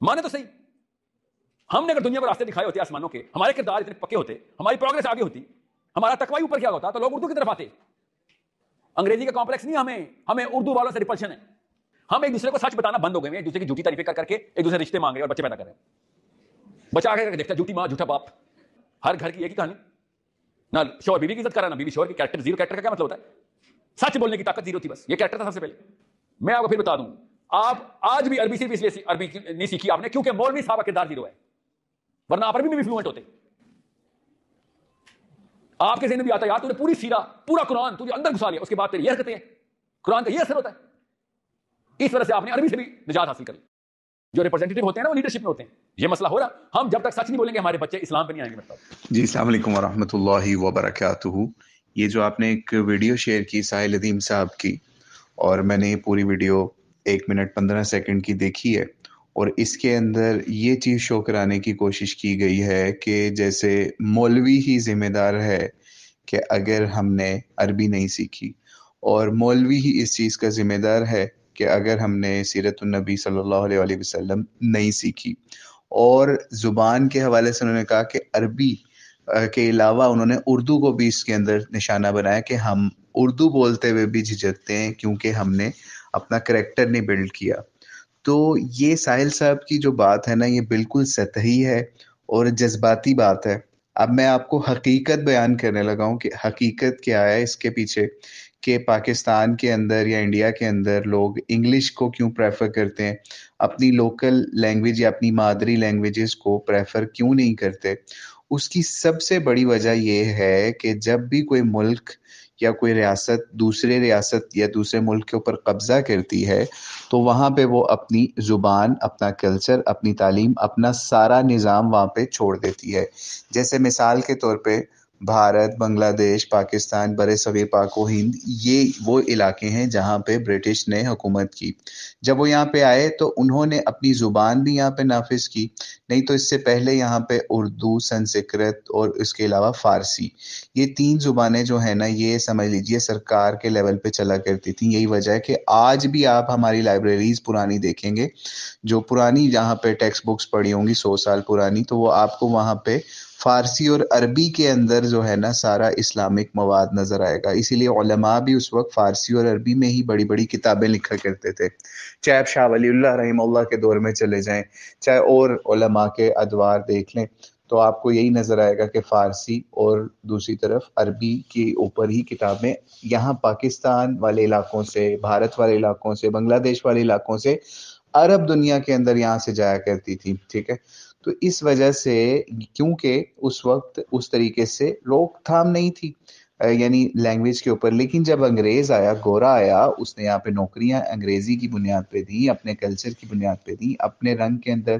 مانے تو صحیح. ہم نے اگر دنیا کو راستے دکھائے ہوتے آسمانوں کے, ہمارے کردار اتنے پکے ہوتے, ہماری پروگرس آگے ہوتی, ہمارا تقوی اوپر کیا ہوتا, تو لوگ اردو کی طرف آتے. انگریزی کا کمپلیکس نہیں ہمیں اردو والوں سے ریپلشن ہے. ہم ایک دوسرے کو سچ بتانا بند ہو گئے ہیں, ایک دوسرے کی جھوٹی تعریفیں کر کے ایک دوسرے رشتے مانگ رہے ہیں اور بچے پیدا کر رہے ہیں. بچہ آگے دیکھتا ہے جھوٹی ماں جھوٹا باپ, ہر گھر کی ایک ہی کہانی. نہ شوہر بیوی کی عزت کر رہا ہے, نہ بیوی شوہر کی. Character zero. کیریکٹر کا کیا مطلب ہوتا ہے؟ سچ بولنے کی طاقت زیرو تھی, بس یہ کیریکٹر تھا سب سے پہلے. میں آپ کو پھر بتا دوں, آپ آج بھی عربی صرف اس لیے عربی نہیں سیکھی آپ نے کیونکہ مولوی صاحب کا کردار زیرو ہے, ورنہ آپ عربی میں بھی فلوئنٹ ہوتے. آپ کے ذہن میں بھی آتا ہے یار تو نے پوری سیرہ پورا قرآن تجھے اندر گھسا لیا, اس کے بعد تیری یہ حرکتیں ہیں, قرآن کا یہ اثر ہوتا ہے. اس وجہ سے آپ نے عربی سے بھی نجات حاصل کری. جو ریپرزینٹیٹو ہوتے ہیں نا وہ لیڈرشپ میں ہوتے ہیں. یہ مسئلہ ہو رہا, ہم جب تک سچ نہیں بولیں گے ہمارے بچے اسلام پہ نہیں آئیں گے. مطلب جی السلام علیکم ورحمۃ اللہ وبرکاتہ. یہ جو آپ نے ایک ویڈیو شیئر کی ساحل ندیم صاحب کی, اور میں نے یہ پوری ویڈیو 1 منٹ 15 سیکنڈ کی دیکھی ہے, اور اس کے اندر یہ چیز شو کرانے کی کوشش کی گئی ہے کہ جیسے مولوی ہی ذمہ دار ہے کہ اگر ہم نے عربی نہیں سیکھی, اور مولوی ہی اس چیز کا ذمہ دار ہے کہ اگر ہم نے سیرت النبی صلی اللہ علیہ وآلہ وسلم نہیں سیکھی. اور زبان کے حوالے سے انہوں نے کہا کہ عربی کے علاوہ انہوں نے اردو کو بھی اس کے اندر نشانہ بنایا کہ ہم اردو بولتے ہوئے بھی جھجکتے ہیں کیونکہ ہم نے اپنا کریکٹر نہیں بلڈ کیا. تو یہ ساحل صاحب کی جو بات ہے نا, یہ بالکل سطحی ہے اور جذباتی بات ہے. اب میں آپ کو حقیقت بیان کرنے لگا ہوں کہ حقیقت کیا ہے اس کے پیچھے, کہ پاکستان کے اندر یا انڈیا کے اندر لوگ انگلش کو کیوں پریفر کرتے ہیں, اپنی لوکل لینگویج یا اپنی مادری لینگویجز کو پریفر کیوں نہیں کرتے. اس کی سب سے بڑی وجہ یہ ہے کہ جب بھی کوئی ملک یا کوئی ریاست دوسرے ریاست یا دوسرے ملک کے اوپر قبضہ کرتی ہے, تو وہاں پہ وہ اپنی زبان, اپنا کلچر, اپنی تعلیم, اپنا سارا نظام وہاں پہ چھوڑ دیتی ہے. جیسے مثال کے طور پہ بھارت, بنگلہ دیش, پاکستان, بر صغیر پاک و ہند, یہ وہ علاقے ہیں جہاں پہ برٹش نے حکومت کی. جب وہ یہاں پہ آئے تو انہوں نے اپنی زبان بھی یہاں پہ نافذ کی, نہیں تو اس سے پہلے یہاں پہ اردو, سنسکرت اور اس کے علاوہ فارسی, یہ 3 زبانیں جو ہیں نا, یہ سمجھ لیجئے سرکار کے لیول پہ چلا کرتی تھیں. یہی وجہ ہے کہ آج بھی آپ ہماری لائبریریز پرانی دیکھیں گے, جو پرانی جہاں پہ ٹیکسٹ بکس پڑھی ہوں گی 100 سال پرانی, تو وہ آپ کو وہاں پہ فارسی اور عربی کے اندر جو ہے نا سارا اسلامک مواد نظر آئے گا. اسی لیے علماء بھی اس وقت فارسی اور عربی میں ہی بڑی بڑی کتابیں لکھا کرتے تھے. چاہے آپ شاہ ولی اللہ رحمہ اللہ کے دور میں چلے جائیں, چاہے اور علماء کے ادوار دیکھ لیں, تو آپ کو یہی نظر آئے گا کہ فارسی اور دوسری طرف عربی کے اوپر ہی کتابیں یہاں پاکستان والے علاقوں سے, بھارت والے علاقوں سے, بنگلہ دیش والے علاقوں سے, عرب دنیا کے اندر یہاں سے جایا کرتی تھی. ٹھیک ہے, تو اس وجہ سے کیونکہ اس وقت اس طریقے سے روک تھام نہیں تھی یعنی لینگویج کے اوپر. لیکن جب انگریز آیا, گورا آیا, اس نے یہاں پہ نوکریاں انگریزی کی بنیاد پہ دی, اپنے کلچر کی بنیاد پہ دی, اپنے رنگ کے اندر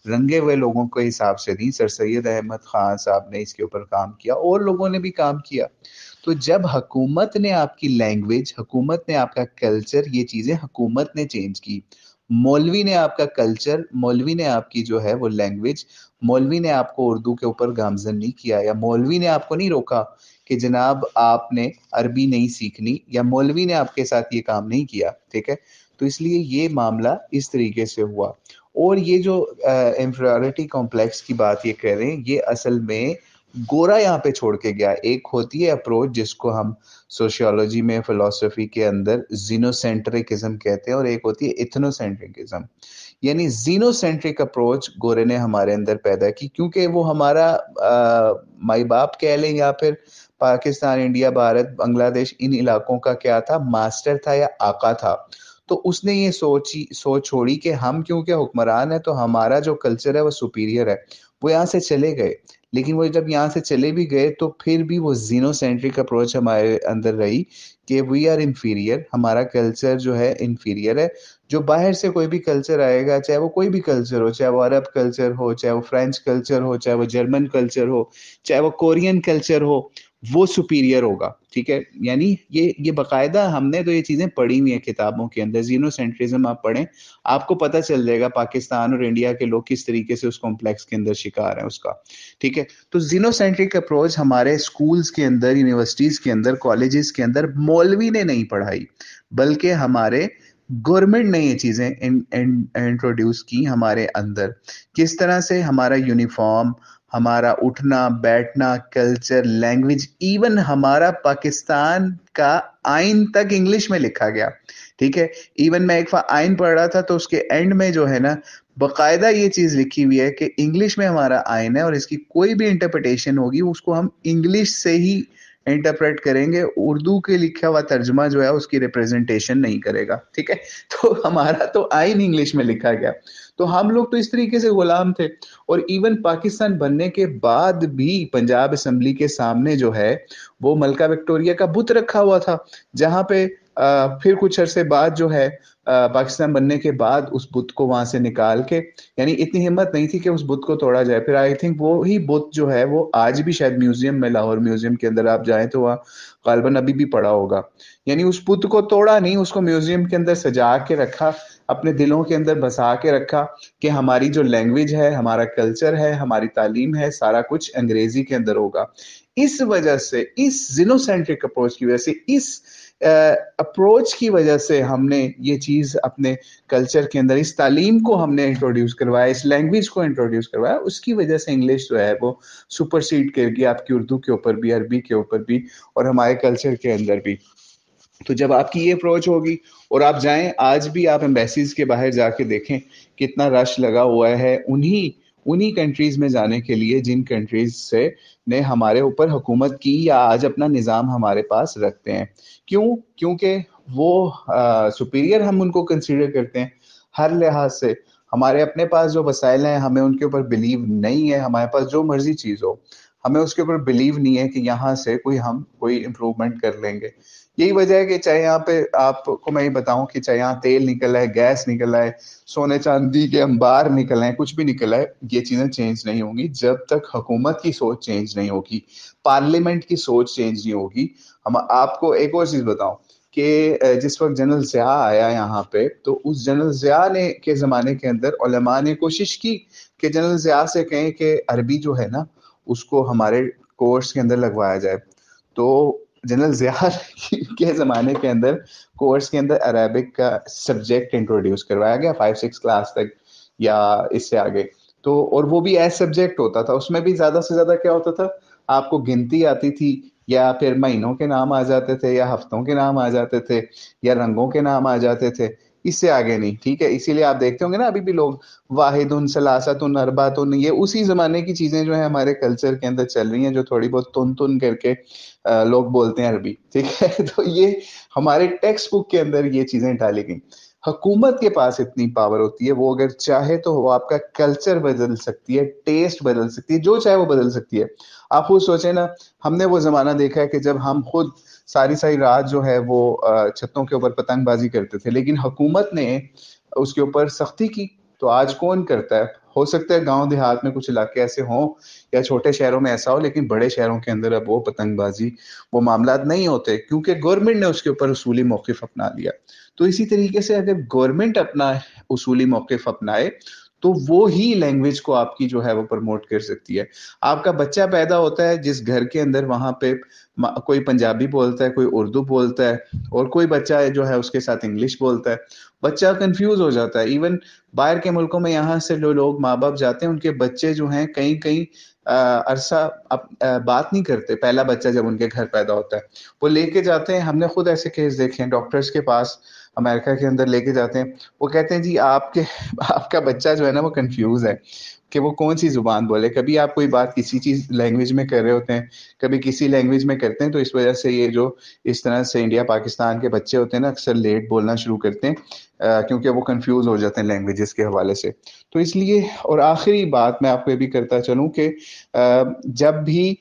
رنگے ہوئے لوگوں کے حساب سے دی. سر سید احمد خان صاحب نے اس کے اوپر کام کیا, اور لوگوں نے بھی کام کیا. تو جب حکومت نے آپ کی لینگویج, حکومت نے آپ کا کلچر, یہ چیزیں حکومت نے چینج کی. مولوی نے آپ کا کلچر, مولوی نے آپ کی جو ہے وہ لینگویج, مولوی نے آپ کو اردو کے اوپر گامزن نہیں کیا, یا مولوی نے آپ کو نہیں روکا کہ جناب آپ نے عربی نہیں سیکھنی, یا مولوی نے آپ کے ساتھ یہ کام نہیں کیا. ٹھیک ہے, تو اس لیے یہ معاملہ اس طریقے سے ہوا. اور یہ جو انفیریورٹی کمپلیکس کی بات یہ کہہ رہے ہیں, یہ اصل میں گورا یہاں پہ چھوڑ کے گیا. ایک ہوتی ہے اپروچ جس کو ہم سوشیولوجی میں, فلسفی کے اندر زینو سینٹرکزم کہتے ہیں, اور ایک ہوتی ہے ایتھنو سینٹرکزم. یعنی زینو سینٹرک اپروچ گورے نے ہمارے اندر پیدا کی, کیونکہ وہ ہمارا مائی باپ کہہ لیں, یا پھر پاکستان, انڈیا, بھارت, بنگلہ دیش, ان علاقوں کا کیا تھا, ماسٹر تھا یا آقا تھا. تو اس نے یہ سوچ چھوڑی کہ ہم کیونکہ حکمران ہیں تو ہمارا جو کلچر ہے وہ سپیریئر ہے. وہ یہاں سے چلے گئے, لیکن وہ جب یہاں سے چلے بھی گئے تو پھر بھی وہ زینو سینٹرک اپروچ ہمارے اندر رہی کہ وی آر انفیریئر, ہمارا کلچر جو ہے انفیریئر ہے. جو باہر سے کوئی بھی کلچر آئے گا, چاہے وہ کوئی بھی کلچر ہو, چاہے وہ عرب کلچر ہو, چاہے وہ فرینچ کلچر ہو, چاہے وہ جرمن کلچر ہو, چاہے وہ کورین کلچر ہو, وہ سپیریئر ہوگا. ٹھیک ہے, یعنی یہ باقاعدہ ہم نے تو یہ چیزیں پڑھی ہوئی ہیں کتابوں کے اندر. زینو سینٹرزم آپ پڑھیں, آپ کو پتہ چل جائے گا پاکستان اور انڈیا کے لوگ کس طریقے سے اس کمپلیکس کے اندر شکار ہیں اس کا. ٹھیک ہے, تو زینو سینٹرک اپروچ ہمارے سکولز کے اندر, یونیورسٹیز کے اندر, کالجز کے اندر مولوی نے نہیں پڑھائی, بلکہ ہمارے گورنمنٹ نے یہ چیزیں انٹروڈیوس کی ہمارے اندر. کس طرح سے ہمارا یونیفارم، ہمارا اٹھنا بیٹھنا، کلچر، لینگویج، ایون ہمارا پاکستان کا آئین تک انگلش میں لکھا گیا. ٹھیک ہے، ایون میں ایک آئین پڑھ رہا تھا تو اس کے اینڈ میں جو ہے نا باقاعدہ یہ چیز لکھی ہوئی ہے کہ انگلش میں ہمارا آئین ہے اور اس کی کوئی بھی انٹرپریٹیشن ہوگی اس کو ہم انگلش سے ہی انٹرپریٹ کریں گے، اردو کے لکھا ہوا ترجمہ جو ہے اس کی ریپریزنٹیشن نہیں کرے گا. ٹھیک ہے، تو ہمارا تو آئین انگلش میں لکھا گیا. تو ہم لوگ تو اس طریقے سے غلام تھے. اور ایون پاکستان بننے کے بعد بھی پنجاب اسمبلی کے سامنے جو ہے وہ ملکہ وکٹوریہ کا بت رکھا ہوا تھا، جہاں پہ پھر کچھ عرصے بعد جو ہے پاکستان بننے کے بعد اس بت کو وہاں سے نکال کے، یعنی اتنی ہمت نہیں تھی کہ اس بت کو توڑا جائے. پھر آئی تھنک وہی بت جو ہے وہ آج بھی شاید میوزیم میں، لاہور میوزیم کے اندر آپ جائیں تو وہاں غالباً ابھی بھی پڑا ہوگا. یعنی اس بت کو توڑا نہیں، اس کو میوزیم کے اندر سجا کے رکھا، اپنے دلوں کے اندر بسا کے رکھا کہ ہماری جو لینگویج ہے، ہمارا کلچر ہے، ہماری تعلیم ہے، سارا کچھ انگریزی کے اندر ہوگا. اس وجہ سے، اس زینوسینٹرک اپروچ کی وجہ سے، اس اپروچ کی وجہ سے ہم نے یہ چیز اپنے کلچر کے اندر، اس تعلیم کو ہم نے انٹروڈیوس کروایا، اس لینگویج کو انٹروڈیوس کروایا. اس کی وجہ سے انگلش جو ہے وہ سپر سیڈ کر گیا آپ کی اردو کے اوپر بھی، عربی کے اوپر بھی، اور ہمارے کلچر کے اندر بھی. تو جب آپ کی یہ اپروچ ہوگی، اور آپ جائیں آج بھی آپ ایمبیسیز کے باہر جا کے دیکھیں کتنا رش لگا ہوا ہے انہی کنٹریز میں جانے کے لیے جن کنٹریز سے نے ہمارے اوپر حکومت کی یا آج اپنا نظام ہمارے پاس رکھتے ہیں. کیونکہ وہ سپیریئر ہم ان کو کنسیڈر کرتے ہیں ہر لحاظ سے. ہمارے اپنے پاس جو وسائل ہیں ہمیں ان کے اوپر بلیو نہیں ہے. ہمارے پاس جو مرضی چیز ہو ہمیں اس کے اوپر بلیو نہیں ہے کہ یہاں سے ہم کوئی امپروومنٹ کر لیں گے. یہی وجہ ہے کہ چاہے یہاں پہ آپ کو میں یہ بتاؤں کہ چاہے یہاں تیل نکل آئے، گیس نکل آئے، سونے چاندی کے انبار نکل آئے، کچھ بھی نکل آئے، یہ چیزیں چینج نہیں ہوں گی جب تک حکومت کی سوچ چینج نہیں ہوگی، پارلیمنٹ کی سوچ چینج نہیں ہوگی. ہم آپ کو ایک اور چیز بتاؤں کہ جس وقت جنرل ضیاء آیا یہاں پہ، تو اس جنرل ضیاء نے کے زمانے کے اندر علماء نے کوشش کی کہ جنرل ضیاء سے کہیں کہ عربی جو ہے نا اس کو ہمارے کورس کے اندر لگوایا جائے. تو جنرل ضیاء کے زمانے کے اندر کورس کے اندر عربک کا سبجیکٹ انٹروڈیوس کروایا گیا 5-6 کلاس تک یا اس سے آگے. تو اور وہ بھی ایز سبجیکٹ ہوتا تھا. اس میں بھی زیادہ سے زیادہ کیا ہوتا تھا، آپ کو گنتی آتی تھی، یا پھر مہینوں کے نام آ جاتے تھے، یا ہفتوں کے نام آ جاتے تھے، یا رنگوں کے نام آ جاتے تھے، اس سے آگے نہیں. ٹھیک ہے، اسی لیے آپ دیکھتے ہوں گے نا ابھی بھی لوگ واحد ثلاثت اربعۃ، یہ اسی زمانے کی چیزیں جو ہیں ہمارے کلچر کے اندر چل رہی ہیں، جو تھوڑی بہت تن کر کے لوگ بولتے ہیں عربی. ٹھیک ہے، تو یہ ہمارے ٹیکسٹ بک کے اندر یہ چیزیں ڈالی گئیں. حکومت کے پاس اتنی پاور ہوتی ہے، وہ اگر چاہے تو وہ آپ کا کلچر بدل سکتی ہے، ٹیسٹ بدل سکتی ہے، جو چاہے وہ بدل سکتی ہے. آپ خود سوچیں نا، ہم نے وہ زمانہ دیکھا ہے کہ جب ہم خود ساری رات جو ہے وہ چھتوں کے اوپر پتنگ بازی کرتے تھے، لیکن حکومت نے اس کے اوپر سختی کی. تو آج کون کرتا ہے؟ ہو سکتا ہے گاؤں دیہات میں کچھ علاقے ایسے ہوں یا چھوٹے شہروں میں ایسا ہو، لیکن بڑے شہروں کے اندر اب وہ پتنگ بازی، وہ معاملات نہیں ہوتے، کیونکہ گورنمنٹ نے اس کے اوپر اصولی موقف اپنا لیا. تو اسی طریقے سے اگر گورنمنٹ اپنا اصولی موقف اپنائے تو وہ ہی لینگویج کو آپ کی جو ہے وہ پروموٹ کر سکتی ہے. آپ کا بچہ پیدا ہوتا ہے جس گھر کے اندر، وہاں پہ کوئی پنجابی بولتا ہے، کوئی اردو بولتا ہے، اور کوئی بچہ جو ہے اس کے ساتھ انگلش بولتا ہے. بچہ کنفیوز ہو جاتا ہے. ایون باہر کے ملکوں میں یہاں سے جو لوگ ماں باپ جاتے ہیں، ان کے بچے جو ہیں کئی عرصہ بات نہیں کرتے. پہلا بچہ جب ان کے گھر پیدا ہوتا ہے وہ لے کے جاتے ہیں، ہم نے خود ایسے کیس دیکھے ہیں، ڈاکٹرز کے پاس امریکہ کے اندر لے کے جاتے ہیں. وہ کہتے ہیں جی آپ کا بچہ جو ہے نا وہ کنفیوز ہے کہ وہ کون سی زبان بولے. کبھی آپ کوئی بات کسی چیز لینگویج میں کر رہے ہوتے ہیں، کبھی کسی لینگویج میں کرتے ہیں، تو اس وجہ سے یہ جو اس طرح سے انڈیا پاکستان کے بچے ہوتے ہیں نا، اکثر لیٹ بولنا شروع کرتے ہیں کیونکہ وہ کنفیوز ہو جاتے ہیں لینگویجز کے حوالے سے. تو اس لیے، اور آخری بات میں آپ کو یہ بھی کرتا چلوں کہ جب بھی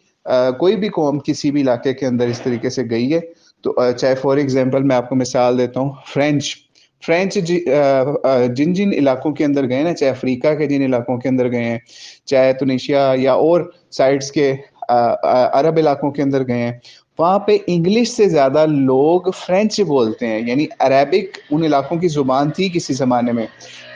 کوئی بھی قوم کسی بھی علاقے کے اندر اس طریقے سے گئی ہے، تو چاہے فار ایگزامپل میں آپ کو مثال دیتا ہوں، فرینچ جن علاقوں کے اندر گئے نا، چاہے افریقہ کے جن علاقوں کے اندر گئے ہیں، چاہے تونیشیا یا اور سائٹس کے عرب علاقوں کے اندر گئے ہیں، وہاں پہ انگلش سے زیادہ لوگ فرینچ بولتے ہیں. یعنی عربک ان علاقوں کی زبان تھی کسی زمانے میں,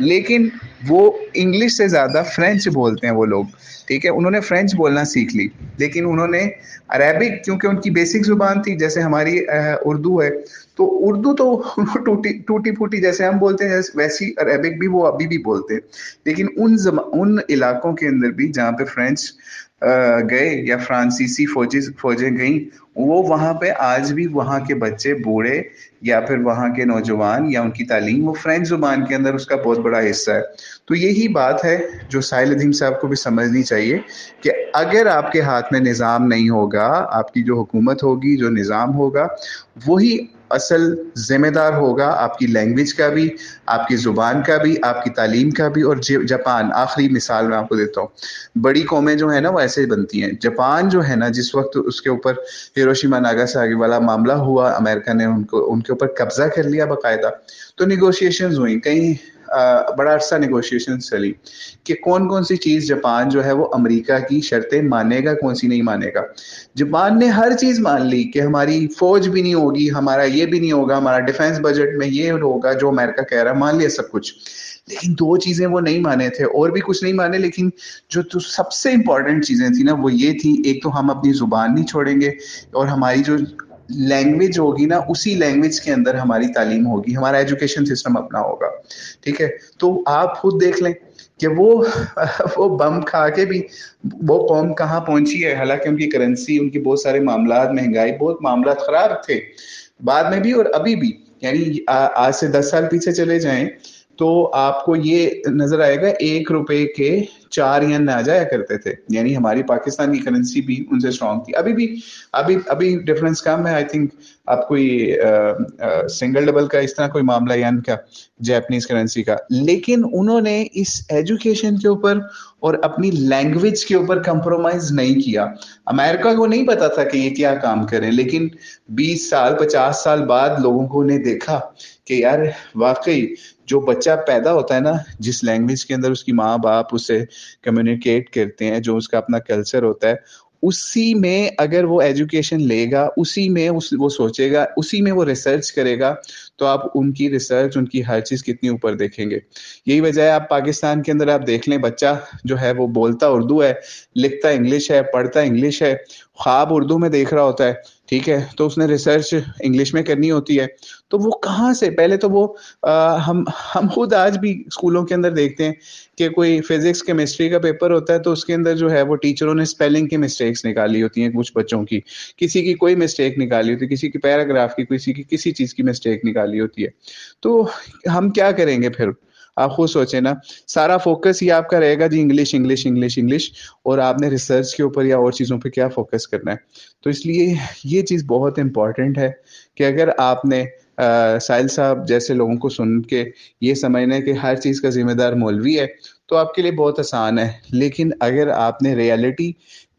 لیکن وہ انگلش سے زیادہ فرینچ بولتے ہیں وہ لوگ. ٹھیک ہے, انہوں نے فرینچ بولنا سیکھ لی, لیکن انہوں نے عربک, کیونکہ ان کی بیسک زبان تھی, جیسے ہماری اردو ہے, تو اردو تو ٹوٹی پھوٹی جیسے ہم بولتے ہیں ویسی عربک بھی وہ ابھی بھی بولتے ہیں. لیکن ان علاقوں کے اندر بھی جہاں پہ فرینچ گئے یا فرانسیسی فوجیں گئیں, وہ وہاں پہ آج بھی وہاں کے بچے بوڑھے یا پھر وہاں کے نوجوان یا ان کی تعلیم وہ فرینچ زبان کے اندر اس کا بہت بڑا حصہ ہے. تو یہی بات ہے جو ساحل ندیم صاحب کو بھی سمجھنی چاہیے کہ اگر آپ کے ہاتھ میں نظام نہیں ہوگا, آپ کی جو حکومت ہوگی, جو نظام ہوگا, وہی اصل ذمہ دار ہوگا آپ کی لینگویج کا بھی, آپ کی زبان کا بھی, آپ کی تعلیم کا بھی. اور جاپان, آخری مثال میں آپ کو دیتا ہوں, بڑی قومیں جو ہیں نا وہ ایسے ہی بنتی ہیں. جاپان جو ہے نا, جس وقت اس کے اوپر ہیروشیما ناگاساکی والا معاملہ ہوا, امریکہ نے ان کے اوپر قبضہ کر لیا باقاعدہ, تو نیگوشیشنز ہوئیں, کئی بڑا عرصہ نیگوشیشن چلی کہ کون سی چیز جاپان جو ہے وہ امریکہ کی شرطیں مانے گا, کون سی نہیں مانے گا. جاپان نے ہر چیز مان لی کہ ہماری فوج بھی نہیں ہوگی, ہمارا یہ بھی نہیں ہوگا, ہمارا ڈیفنس بجٹ میں یہ ہوگا جو امریکہ کہہ رہا, مان لیا سب کچھ. لیکن دو چیزیں وہ نہیں مانے تھے, اور بھی کچھ نہیں مانے, لیکن جو سب سے امپورٹنٹ چیزیں تھیں نا وہ یہ تھی, ایک تو ہم اپنی زبان نہیں چھوڑیں گے, اور ہماری جو لینگویج ہوگی نا اسی لینگویج کے اندر ہماری تعلیم ہوگی, ہمارا ایجوکیشن سسٹم اپنا ہوگا. ٹھیک ہے, تو آپ خود دیکھ لیں کہ وہ بم کھا کے بھی وہ قوم کہاں پہنچی ہے. حالانکہ ان کی کرنسی, ان کے بہت سارے معاملات, مہنگائی, بہت معاملات خراب تھے بعد میں بھی اور ابھی بھی. یعنی آج سے 10 سال پیچھے چلے جائیں تو آپ کو یہ نظر آئے گا 1 روپے کے 4 ین آ جایا کرتے تھے. یعنی ہماری پاکستان کی کرنسی بھی ان سے اسٹرانگ تھی. ابھی ڈفرنس کم ہے. آئی تھنک آپ کوئی سنگل ڈبل کا اس طرح کوئی معاملہ ین کا جیپنیز کرنسی کا. لیکن انہوں نے اس ایجوکیشن کے اوپر اور اپنی لینگویج کے اوپر کمپرومائز نہیں کیا. امریکہ کو نہیں پتا تھا کہ یہ کیا کام کریں, لیکن 20 سال 50 سال بعد لوگوں کو نے دیکھا کہ یار واقعی جو بچہ پیدا ہوتا ہے نا, جس لینگویج کے اندر اس کی ماں باپ اسے کمیونیکیٹ کرتے ہیں, جو اس کا اپنا کلچر ہوتا ہے, اسی میں اگر وہ ایجوکیشن لے گا, اسی میں وہ سوچے گا, اسی میں وہ ریسرچ کرے گا, تو آپ ان کی ریسرچ, ان کی ہر چیز کتنی اوپر دیکھیں گے. یہی وجہ ہے آپ پاکستان کے اندر آپ دیکھ لیں, بچہ جو ہے وہ بولتا اردو ہے, لکھتا انگلش ہے, پڑھتا انگلش ہے, خواب اردو میں دیکھ رہا ہوتا ہے. ٹھیک ہے, تو اس نے ریسرچ انگلش میں کرنی ہوتی ہے, تو وہ کہاں سے پہلے تو وہ ہم خود آج بھی اسکولوں کے اندر دیکھتے ہیں کہ کوئی فزکس کیمسٹری کا پیپر ہوتا ہے تو اس کے اندر جو ہے وہ ٹیچروں نے اسپیلنگ کی مسٹیکس نکالی ہوتی ہیں کچھ بچوں کی, کسی کی کوئی مسٹیک نکالی ہوتی ہے, کسی کی پیراگراف کی, کسی کی کسی چیز کی مسٹیک نکالی ہوتی ہے. تو ہم کیا کریں گے پھر, آپ خود سوچیں نا. سارا فوکس ہی آپ کا رہے گا جی انگلش انگلش انگلش انگلش, اور آپ نے ریسرچ کے اوپر یا اور چیزوں پہ کیا فوکس کرنا ہے. تو اس لیے یہ چیز بہت امپورٹنٹ ہے کہ اگر آپ نے ساحل صاحب جیسے لوگوں کو سن کے یہ سمجھنا ہے کہ ہر چیز کا ذمہ دار مولوی ہے, تو آپ کے لیے بہت آسان ہے. لیکن اگر آپ نے ریئلٹی,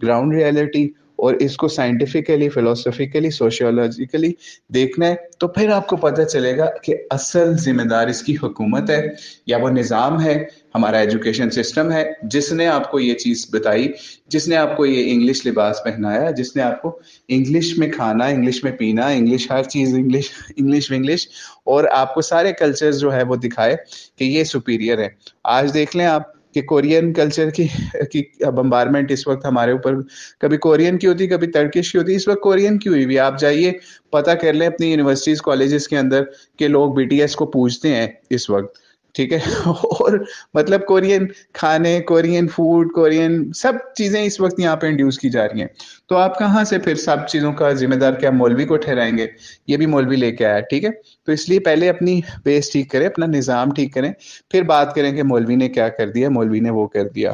گراؤنڈ ریئلٹی, اور اس کو سائنٹیفکلی, فلسفیکلی, سوشیولوجیکلی دیکھنا ہے, تو پھر آپ کو پتہ چلے گا کہ اصل ذمہ دار اس کی حکومت ہے یا وہ نظام ہے, ہمارا ایجوکیشن سسٹم ہے, جس نے آپ کو یہ چیز بتائی, جس نے آپ کو یہ انگلش لباس پہنایا, جس نے آپ کو انگلش میں کھانا, انگلش میں پینا, انگلش ہر چیز انگلش انگلش انگلش, اور آپ کو سارے کلچر جو ہے وہ دکھائے کہ یہ سپیریئر ہے. آج دیکھ لیں آپ کہ کورین کلچر کی بمبارمنٹ اس وقت ہمارے اوپر کبھی کورین کی ہوتی, کبھی ترکش کی ہوتی, اس وقت کورین کی ہوئی بھی. آپ جائیے پتہ کر لیں اپنی یونیورسٹیز کالجز کے اندر کہ لوگ BTS کو پوجتے ہیں اس وقت. ٹھیک ہے, اور مطلب کورین کھانے, کورین فوڈ, کورین سب چیزیں اس وقت یہاں پہ انڈیوس کی جا رہی ہیں. تو آپ کہاں سے پھر سب چیزوں کا ذمہ دار کیا مولوی کو ٹھہرائیں گے؟ یہ بھی مولوی لے کے آیا. ٹھیک ہے, تو اس لیے پہلے اپنی بیس ٹھیک کریں, اپنا نظام ٹھیک کریں, پھر بات کریں کہ مولوی نے کیا کر دیا, مولوی نے وہ کر دیا.